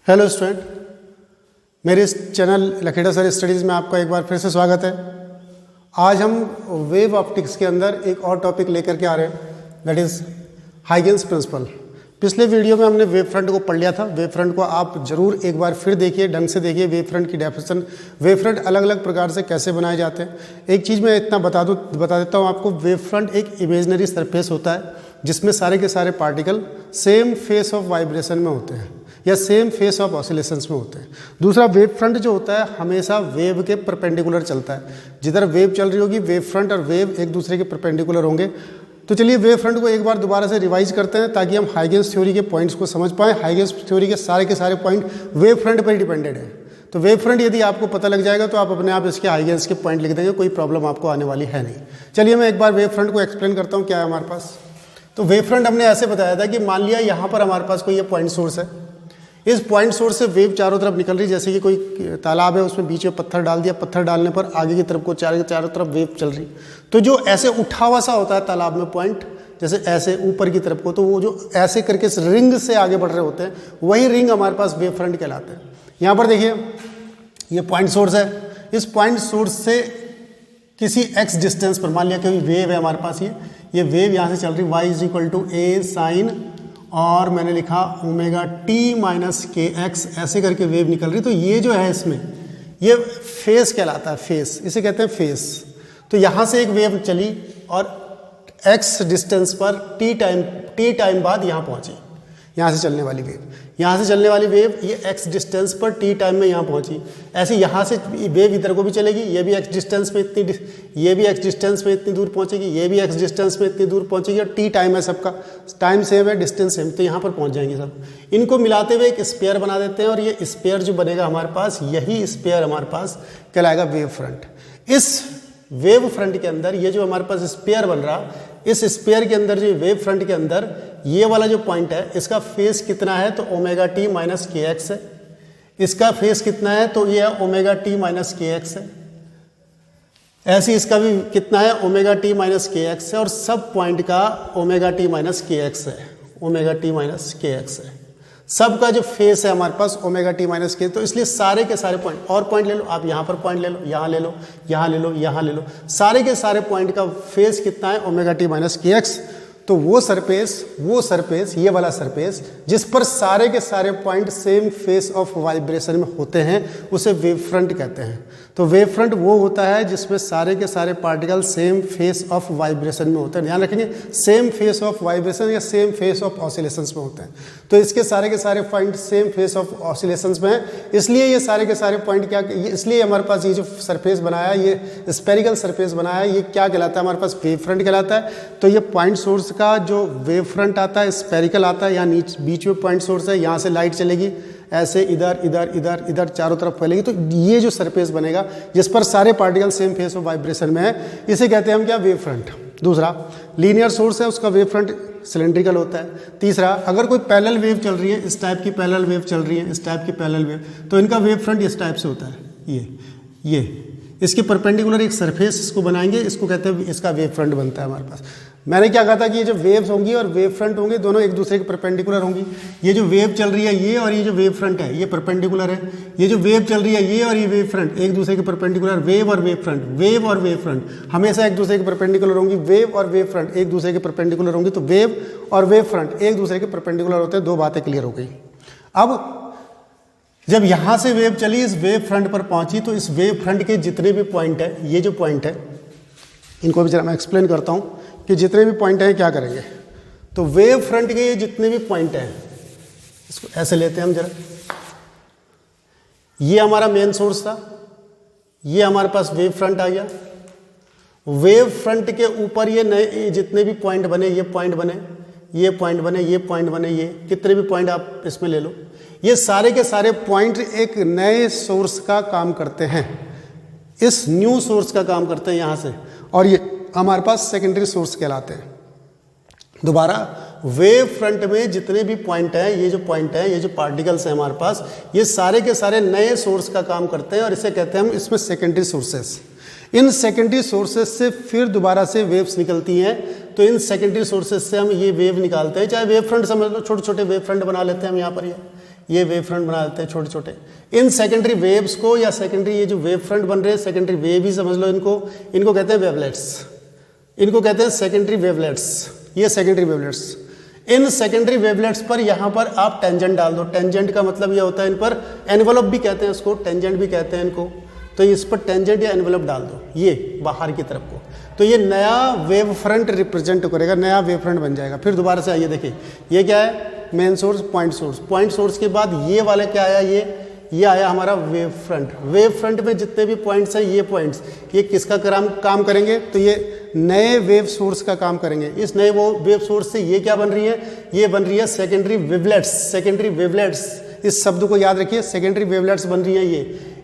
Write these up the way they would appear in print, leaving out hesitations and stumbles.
Hello student, मेरे इस channel Lakhera sir studies में आपका एक बार फिर से स्वागत है। आज हम वेव ऑप्टिक्स के अंदर एक और टॉपिक लेकर के आ रहे हैं, दैट इज़ हाइगेंस प्रिंसिपल। पिछले वीडियो में हमने वेव फ्रंट को पढ़ लिया था। वेव फ्रंट को आप जरूर एक बार फिर देखिए, ढंग से देखिए वेव फ्रंट की डेफिनेशन, वेव फ्रंट अलग अलग प्रकार से कैसे बनाए जाते हैं। एक चीज़ मैं इतना बता देता हूँ आपको, वेव फ्रंट एक इमेजनरी सरफेस होता है जिसमें सारे के सारे particle same phase of vibration में होते हैं या सेम फेस ऑफ ऑसिलेशंस में होते हैं। दूसरा, वेव फ्रंट जो होता है हमेशा वेव के परपेंडिकुलर चलता है। जिधर वेव चल रही होगी, वेव फ्रंट और वेव एक दूसरे के परपेंडिकुलर होंगे। तो चलिए वेव फ्रंट को एक बार दोबारा से रिवाइज करते हैं ताकि हम हाइगेंस थ्योरी के पॉइंट्स को समझ पाएँ। हाइगेंस थ्योरी के सारे पॉइंट वेव फ्रंट पर ही डिपेंडेड है। तो वेव फ्रंट यदि आपको पता लग जाएगा तो आप अपने आप इसके हाइगेंस के पॉइंट लिख देंगे, कोई प्रॉब्लम आपको आने वाली है नहीं। चलिए मैं एक बार वेव फ्रंट को एक्सप्लेन करता हूँ क्या है हमारे पास। तो वेव फ्रंट हमने ऐसे बताया था कि मान लिया यहाँ पर हमारे पास कोई ये पॉइंट सोर्स है। इस पॉइंट सोर्स से वेव चारों तरफ निकल रही, जैसे कि कोई तालाब है, उसमें बीच में पत्थर डाल दिया, पत्थर डालने पर आगे की तरफ को चारों तरफ वेव चल रही। तो जो ऐसे उठा हुआ सा होता है तालाब में पॉइंट, जैसे ऐसे ऊपर की तरफ को, तो वो जो ऐसे करके इस रिंग से आगे बढ़ रहे होते हैं, वही रिंग हमारे पास वेव फ्रंट कहलाते हैं। यहाँ पर देखिए ये पॉइंट सोर्स है। इस पॉइंट सोर्स से किसी x डिस्टेंस पर, मान लिया कोई वेव है हमारे पास, ये वेव यहाँ से चल रही, y = a sin, और मैंने लिखा ओमेगा टी माइनस के एक्स, ऐसे करके वेव निकल रही। तो ये जो है इसमें ये फेस कहलाता है, फेस, इसे कहते हैं फेस। तो यहाँ से एक वेव चली और x डिस्टेंस पर टी टाइम बाद यहाँ पहुँची। यहाँ से चलने वाली वेव ये x डिस्टेंस पर t टाइम में यहाँ पहुँची। ऐसे यहाँ से वेव इधर को भी चलेगी, ये भी x डिस्टेंस में इतनी दूर पहुँचेगी, ये भी x डिस्टेंस में इतनी दूर पहुँचेगी, और t टाइम है, सबका टाइम सेम है, डिस्टेंस सेम, तो यहाँ पर पहुँच जाएंगे सब। इनको मिलाते हुए एक स्पेयर बना देते हैं, और ये स्पेयर जो बनेगा हमारे पास, यही स्पेयर हमारे पास कहलाएगा वेव फ्रंट। इस वेव फ्रंट के अंदर ये जो हमारे पास स्पेयर बन रहा, इस स्पेयर के अंदर जो वेव फ्रंट के अंदर ये वाला जो पॉइंट है, इसका फेस कितना है, तो ओमेगा टी माइनस के एक्स है। इसका फेस कितना है, तो ये ओमेगा टी माइनस के एक्स है। ऐसे इसका भी कितना है, ओमेगा टी माइनस के एक्स है, और सब पॉइंट का ओमेगा टी माइनस के एक्स है, ओमेगा टी माइनस के एक्स है। सबका जो फेस है हमारे पास ओमेगा टी माइनस के, तो इसलिए सारे के सारे पॉइंट, और पॉइंट ले लो आप, यहाँ पर पॉइंट ले लो, यहाँ ले लो, यहाँ ले लो, यहाँ ले लो, सारे के सारे पॉइंट का फेस कितना है, ओमेगा टी माइनस के एक्स। तो वो सरफेस ये वाला सरफेस जिस पर सारे के सारे point same phase of vibration में होते हैं, उसे वेव फ्रंट कहते हैं। तो वेव फ्रंट वो होता है जिसमें सारे के सारे particle same phase of vibration में होते हैं। ध्यान रखेंगे, सेम फेस ऑफ वाइब्रेशन या सेम फेस ऑफ ऑसिलेशंस में होते हैं। तो इसके सारे के सारे point same phase of oscillations में हैं, इसलिए ये सारे के सारे पॉइंट क्या, इसलिए हमारे पास ये जो सरफेस बनाया, ये स्पेरिकल सरफेस बनाया, ये क्या कहलाता है, हमारे पास वेव फ्रंट कहलाता है। तो ये पॉइंट सोर्स का जो वेव फ्रंट आता है, स्पेरिकल आता है, यहाँ बीच में पॉइंट सोर्स है, यहाँ से लाइट चलेगी, ऐसे इधर चारों तरफ फैलेगी। तो ये जो सरफेस बनेगा जिस पर सारे particle same phase of vibration में है, इसे कहते हैं हम क्या, वेव फ्रंट। दूसरा, लीनियर सोर्स है, उसका वेव फ्रंट सिलेंड्रिकल होता है। तीसरा, अगर कोई पैरेलल वेव चल रही है, इस टाइप की पैरेलल वेव चल रही है, इस टाइप की पैरेलल वेव, तो इनका वेव फ्रंट इस टाइप से होता है। ये इसके परपेंडिकुलर एक सरफेस इसको बनाएंगे, इसको कहते हैं, इसका वेव फ्रंट बनता है हमारे पास। मैंने क्या कहा था कि ये जो वेव्स होंगी और वेव फ्रंट होंगे, दोनों एक दूसरे के परपेंडिकुलर होंगी। ये जो वेव चल रही है ये, और ये जो वेव फ्रंट है, ये परपेंडिकुलर है। ये जो वेव चल रही है ये, और ये वेव फ्रंट एक दूसरे के परपेंडिकुलर, वेव और वेव फ्रंट हमेशा एक दूसरे के परपेंडिकुलर होंगी। वेव और वेव फ्रंट एक दूसरे के परपेंडिकुलर होंगी, तो वेव और वेव फ्रंट एक दूसरे के परपेंडिकुलर होते हैं। दो बातें क्लियर हो गई। अब जब यहाँ से वेव चली, इस वेव फ्रंट पर पहुँची, तो इस वेव फ्रंट के जितने भी पॉइंट है, ये जो पॉइंट है, इनको भी जरा मैं एक्सप्लेन करता हूँ कि जितने भी पॉइंट हैं क्या करेंगे। तो वेव फ्रंट के ये जितने भी पॉइंट हैं, इसको ऐसे लेते हैं हम जरा। ये हमारा मेन सोर्स था, ये हमारे पास वेव फ्रंट आ गया। वेव फ्रंट के ऊपर ये नए जितने भी पॉइंट बने, ये पॉइंट बने, ये पॉइंट बने, ये पॉइंट बने, ये कितने भी पॉइंट आप इसमें ले लो, ये सारे के सारे पॉइंट एक नए सोर्स का काम करते हैं, इस न्यू सोर्स का काम करते हैं यहाँ से, और ये हमारे पास सेकेंडरी सोर्स कहलाते हैं। दोबारा, वेव फ्रंट में जितने भी पॉइंट हैं, ये जो पॉइंट हैं, ये जो पार्टिकल्स हैं हमारे पास, ये सारे के सारे नए सोर्स का काम करते हैं, और इसे कहते हैं हम इसमें secondary sources. In secondary sources से फिर दोबारा से वेव्स निकलती हैं, तो इन सेकेंडरी सोर्सेज से हम ये वेव निकालते हैं। चाहे वेव फ्रंट समझ लो, छोटे छोटे वेव फ्रंट बना लेते हैं हम यहाँ पर। ये वेव फ्रंट बना देते हैं छोटे छोटे। इन सेकेंडरी वेव्स को या सेकेंडरी ये जो वेव फ्रंट बन रहे हैं सेकेंडरी वेव ही समझ लो इनको कहते हैं वेवलेट्स, इनको कहते हैं सेकेंडरी वेवलेट्स, ये secondary wavelets. In secondary wavelets पर यहाँ पर आप टेंजेंट डाल दो। टेंजेंट का मतलब ये होता है इन पर एनवलप भी कहते हैं उसको, टेंजेंट भी कहते हैं इनको। तो इस पर टेंजेंट या एनवलप डाल दो ये बाहर की तरफ को, तो ये नया वेव फ्रंट रिप्रेजेंट करेगा, नया वेव फ्रंट बन जाएगा। फिर दोबारा से आइए देखिए ये क्या है, main source, point source. Point source के बाद ये वाला क्या आया, ये आया हमारा वेव फ्रंट। वेव फ्रंट में जितने भी पॉइंट्स हैं ये पॉइंट्स ये किसका काम करेंगे, तो ये नए वेव सोर्स का काम करेंगे। इस नए वो वेव सोर्स से ये क्या बन रही है, ये बन रही है सेकेंडरी वेवलेट्स। सेकेंडरी वेवलेट्स, इस शब्द को याद रखिए, सेकेंडरी वेवलेट्स बन रही है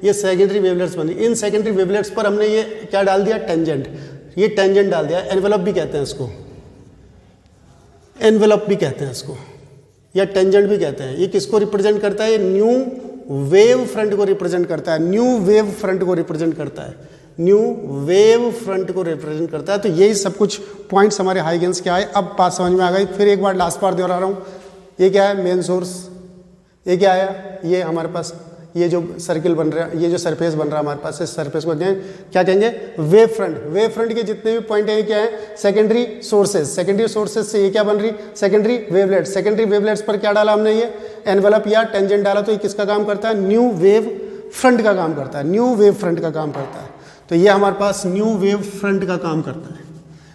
ये सेकेंडरी वेवलेट्स बन रही। इन सेकेंडरी वेवलेट्स पर हमने ये क्या डाल दिया, टेंजेंट, ये टेंजेंट डाल दिया। एनवेलप भी कहते हैं इसको, एनवेलप भी कहते हैं इसको, या टेंजेंट भी कहते हैं। ये किसको रिप्रेजेंट करता है, न्यू वेव फ्रंट को रिप्रेजेंट करता है, न्यू वेव फ्रंट को रिप्रेजेंट करता है, न्यू वेव फ्रंट को रिप्रेजेंट करता है। तो यही सब कुछ पॉइंट्स हमारे हाइगेंस के आए। अब बात समझ में आ गई। फिर एक बार लास्ट बार दोहरा रहा हूँ, ये क्या है, मेन सोर्स, ये क्या आया, ये हमारे पास ये जो सर्किल बन रहा है, ये जो सरफेस बन रहा है हमारे पास, इस सरफेस को क्या कहेंगे, वेव फ्रंट। वेव फ्रंट के जितने भी पॉइंट है ये क्या है, सेकेंडरी सोर्सेज। सेकेंडरी सोर्सेज से ये क्या बन रही, सेकेंडरी वेवलेट। सेकेंडरी वेवलेट्स पर क्या डाला हमने, ये एनवेलप या टेंजेंट डाला। तो ये किसका काम करता है, न्यू वेव फ्रंट का काम करता है, न्यू वेव फ्रंट का काम करता है। तो ये हमारे पास न्यू वेव फ्रंट का काम करता है।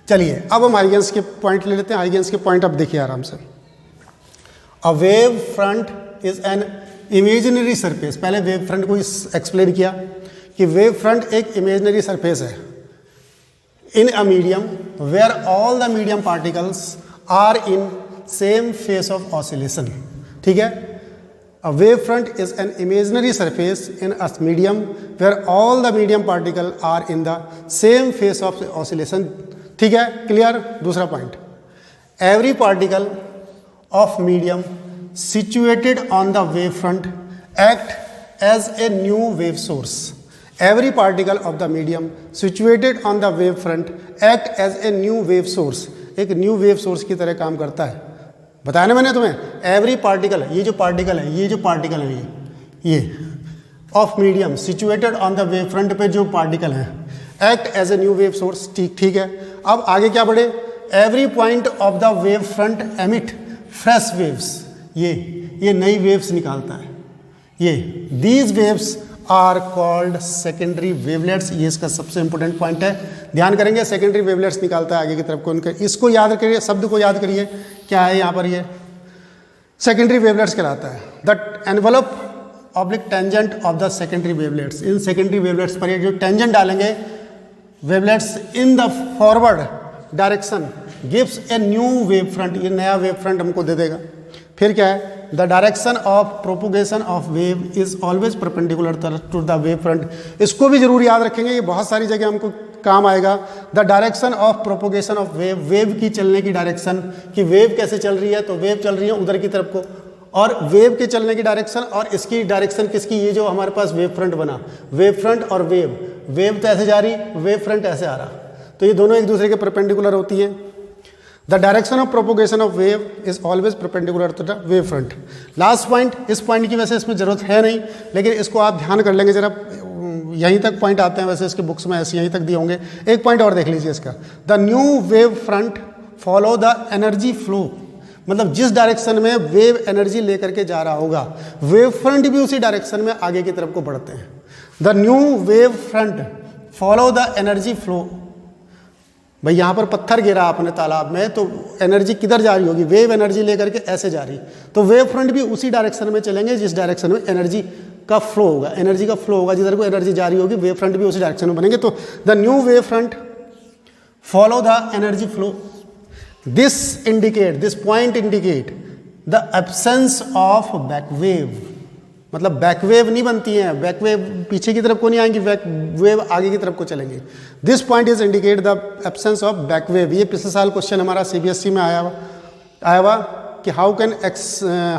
चलिए अब हम हाइगेंस के पॉइंट ले लेते हैं। हाइगेंस के पॉइंट अब देखिए आराम से। A wave front is an imaginary surface. पहले वेव फ्रंट को एक्सप्लेन किया कि वेव फ्रंट एक इमेजिनरी सरफेस है in a medium where all the medium particles are in same phase of oscillation. ठीक है, a wave front is an imaginary surface in a medium where all the medium particle are in the same phase of oscillation. ठीक है, clear. दूसरा point, every particle of medium situated on the wave front act as a new wave source. Every particle of the medium situated on the wave front act as a new wave source. एक new wave source की तरह काम करता है। बताया ना मैंने तुम्हें, every particle, ये जो particle है, ये जो particle है, ये of medium situated on the wave front पे जो particle है act as a new wave source। ठीक है। अब आगे क्या बढ़े, every point of the wave front emit fresh waves। ये नई वेव्स निकालता है। ये these waves are called secondary wavelets. ये इसका सबसे इंपॉर्टेंट पॉइंट है, ध्यान करेंगे। सेकेंडरी वेवलेट्स निकालता है आगे की तरफ को उनके, इसको याद करिए, शब्द को याद करिए, क्या है यहाँ पर, ये सेकेंडरी वेवलेट्स कहलाता है। The envelope oblique tangent of the secondary wavelets. In secondary wavelets पर ये जो टेंजेंट डालेंगे wavelets in the forward direction gives a new wave front. ये नया वेव फ्रंट हमको दे देगा। फिर क्या है, the direction of propagation of wave is always perpendicular to the wave front. इसको भी जरूर याद रखेंगे, ये बहुत सारी जगह हमको काम आएगा। The direction of propagation of wave, wave की चलने की डायरेक्शन, कि वेव कैसे चल रही है, तो वेव चल रही है उधर की तरफ को, और वेव के चलने की डायरेक्शन और इसकी डायरेक्शन किसकी, ये जो हमारे पास वेव फ्रंट बना, वेव फ्रंट और वेव, वेव तो ऐसे जा रही, वेव फ्रंट ऐसे आ रहा, तो ये दोनों एक दूसरे के परपेंडिकुलर होती हैं। The direction of propagation of wave is always perpendicular to the wave front. Last point, इस पॉइंट की वैसे इसमें जरूरत है नहीं, लेकिन इसको आप ध्यान कर लेंगे जरा, यहीं तक पॉइंट आते हैं वैसे इसके बुक्स में ऐसे यहीं तक दिए होंगे। एक पॉइंट और देख लीजिए इसका, the new wave front follow the energy flow. मतलब जिस डायरेक्शन में वेव एनर्जी लेकर के जा रहा होगा, वेव फ्रंट भी उसी डायरेक्शन में आगे की तरफ को बढ़ते हैं। The new wave front follow the energy flow. भाई यहाँ पर पत्थर गिरा आपने तालाब में, तो एनर्जी किधर जा रही होगी, वेव एनर्जी लेकर के ऐसे जा रही, तो वेव फ्रंट भी उसी डायरेक्शन में चलेंगे जिस डायरेक्शन में एनर्जी का फ्लो होगा। एनर्जी का फ्लो होगा, जिधर को एनर्जी जा रही होगी, वेव फ्रंट भी उसी डायरेक्शन में बनेंगे। तो the new wave front follow the energy flow. This point indicate the absence of back wave. मतलब बैक वेव नहीं बनती है, बैक वेव पीछे की तरफ को नहीं आएंगी, बैक वेव आगे की तरफ को चलेंगे। This point is indicate the absence of back wave. ये पिछले साल क्वेश्चन हमारा सीबीएसई में आया हुआ कि how can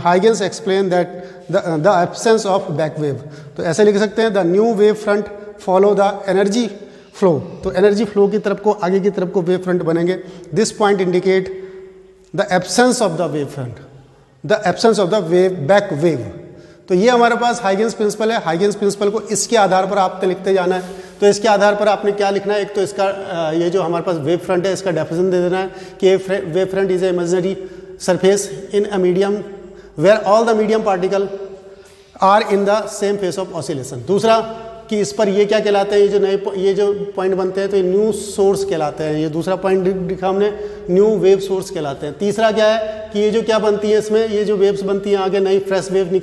Huygens explain that the absence of back wave. तो ऐसे लिख सकते हैं, the new wave front follow the energy flow. तो एनर्जी फ्लो की तरफ को, आगे की तरफ को वेव फ्रंट बनेंगे। This point indicate the absence of the wave front, the absence of the wave back wave. तो ये हमारे पास हाइगेंस प्रिंसिपल है। हाइगेंस प्रिंसिपल को इसके आधार पर आपने लिखते जाना है। तो इसके आधार पर आपने क्या लिखना है, एक तो इसका ये जो हमारे पास वेव फ्रंट है इसका डेफिनेशन दे देना है कि wave front is a imaginary surface in a medium where all the medium particle are in the same phase of oscillation. दूसरा कि इस पर ये क्या कहलाते हैं, ये जो पॉइंट बनते हैं तो ये न्यू सोर्स कहलाते हैं। ये दूसरा पॉइंट लिखा हमने, न्यू वेव सोर्स कहलाते हैं। तीसरा क्या है कि ये जो क्या बनती है इसमें, ये जो वेव्स बनती हैं आगे नई फ्रेश वेव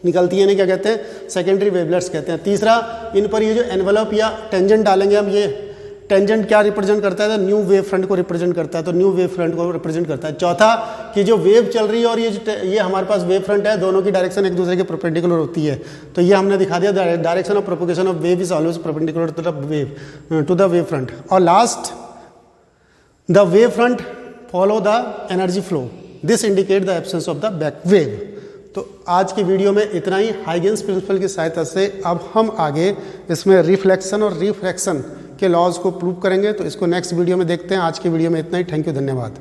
निकलती है, इन्हें क्या कहते हैं, सेकेंडरी वेवलेट्स कहते हैं। तीसरा, इन पर ये जो एनवेलप या टेंजेंट डालेंगे हम, ये टेंजेंट क्या रिप्रेजेंट करता है, तो न्यू वेव फ्रंट को रिप्रेजेंट करता है, तो न्यू वेव फ्रंट को रिप्रेजेंट करता है। चौथा कि जो वेव चल रही है और ये हमारे पास वेव फ्रंट है, दोनों की डायरेक्शन एक दूसरे के परपेंडिकुलर होती है, तो ये हमने दिखा दिया, direction of propagation of wave is always perpendicular to the wave front. और last, the wave front follow the energy flow, this indicate the absence of the back wave. तो आज की वीडियो में इतना ही। हाइगेंस प्रिंसिपल की सहायता से अब हम आगे इसमें रिफ्लेक्शन और रिफ्रैक्शन के लॉज को प्रूव करेंगे, तो इसको नेक्स्ट वीडियो में देखते हैं। आज की वीडियो में इतना ही। थैंक यू, धन्यवाद।